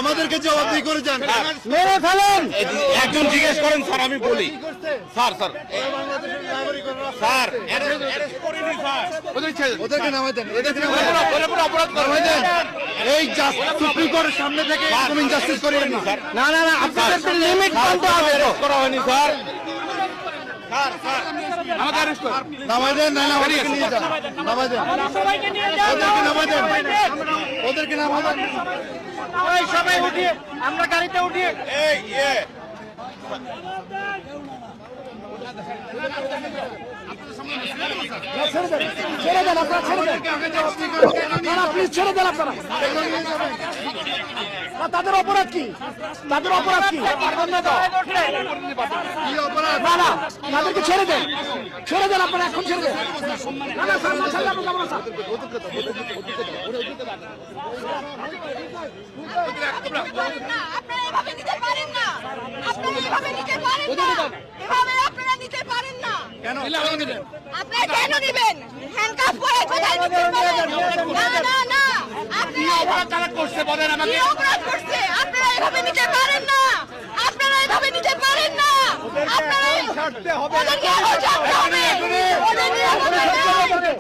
আমাদেরকে জবাবদিহি করে যান। মেরে ফেলেন। একজন জিজ্ঞেস করেন স্যার, আমি বলি স্যার স্যার স্যার ওদেরকে নামাই দেন, নামাই দেন। এই সুপ্রিম কোর্টের সামনে থেকে এরকম ইনজাস্টিস করিয়েন না। না না না, আপনাদের তো লিমিট মানতে হবে তো। করা হয়নি স্যার। স্যার স্যার আমাকে অ্যারেস্ট করুন। নামাই দেন, না না ওদেরকে নিয়ে যান, নামাই দেন, সবাইকে নিয়ে যাও, ওদেরকে নামাই দেন, ওদেরকে নামাই দেন। ওই সবাই উঠিয়ে, আমরা গাড়িতে উঠিয়ে। এই ছেড়ে দেন, ছেড়ে দেন, আপনারা ছেড়ে দেন। না না, প্লিজ ছেড়ে দেন আপনারা। না, তাদের অপরাধ কি? তাদের অপরাধ কি? পারবেন না তো? কি অপরাধ? না না, তাদেরকে ছেড়ে দেন, ছেড়ে দেন আপনারা, এখন ছেড়ে দেন। না না স্যার, না ছাড়লে আমরা যাবো না স্যার। আপনারা এভাবে নিতে পারেন না, আপনারা এভাবে নিতে পারেন না, এভাবে আপনারা নিতে পারেন না। আপনারা কেন নেবেন? হ্যান্ডকাফ পরে কোথায় নিতে পারেন? না না না, আপনারা অপরাধ করছে বলেন আমাকে। কি অপরাধ করছে? আপনারা এভাবে নিতে পারেন না, আপনারা এভাবে নিতে পারেন না, আপনারা ছাড়তে হবে, ওদেরকে আরো ছাড়তে হবে, ওদেরকে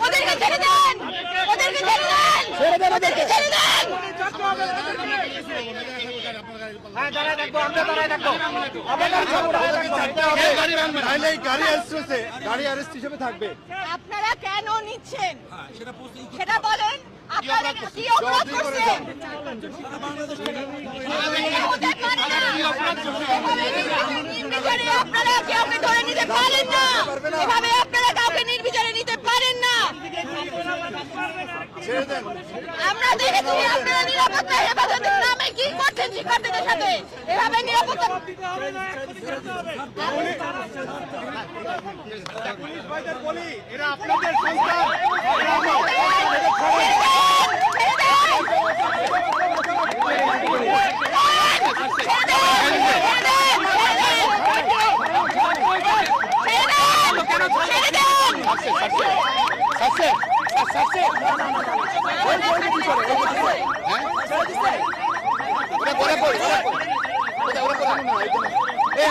ওদেরকে ছেড়ে দেন, ওদেরকে ছেড়ে দেন, ওদেরকে ছেড়ে দেন। হ্যাঁ, দাঁড়ায় থাকবো, আমরা দাঁড়ায় থাকবো। আমরা ছাড়তে হবে, নাহলে এই গাড়ি অ্যারেস্ট হয়েছে, গাড়ি অ্যারেস্ট হিসেবে থাকবে। আপনারা কেন নিচ্ছেন সেটা বলেন। আপনারা কি অপরাধ করছেন? নির্বিচারে আপনারা কাউকে ধরে নিতে পারেন না, এভাবে আপনারা কাউকে নির্বিচারে নিতে পারেন না। ছেড়ে দেন। আমরা দেখেছি আপনারা নিরাপত্তা হেফাজতের নামে কি করছেন শিক্ষার্থীদের সাথে, এভাবে নিরাপত্তা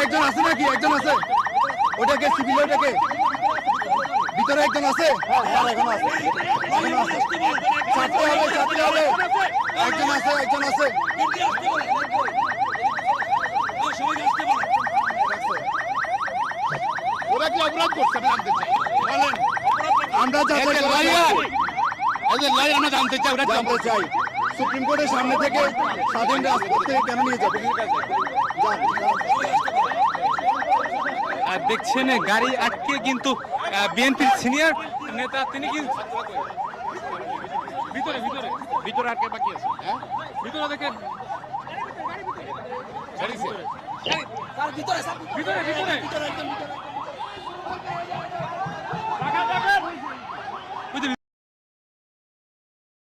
একজন আছে নাকি? একজন আছে? ওটাকে সিভিল, ওটাকে ভিতরে একজন আছে? এখন আছে, ছাড়তে হবে, ছাড়তে হবে। একজন আছে, একজন আছে। ওরা কি অপরাধ করছে আমি জানতে চাই, বলেন। আমরা যাচাই করে আমরা জানতে চাই, ওরা জানতে চাই সুপ্রিম কোর্টের সামনে থেকে স্বাধীন রাজপথ থেকে কেন নিয়ে যাবে? দেখছেন গাড়ি আটকে কিন্তু বিএনপির সিনিয়র নেতা তিনি কি ভিতরে ভিতরে ভিতরে আটকে বাকি আছে। হ্যাঁ ভিতরে দেখেন ছাড়িছে। ভিতরে ভিতরে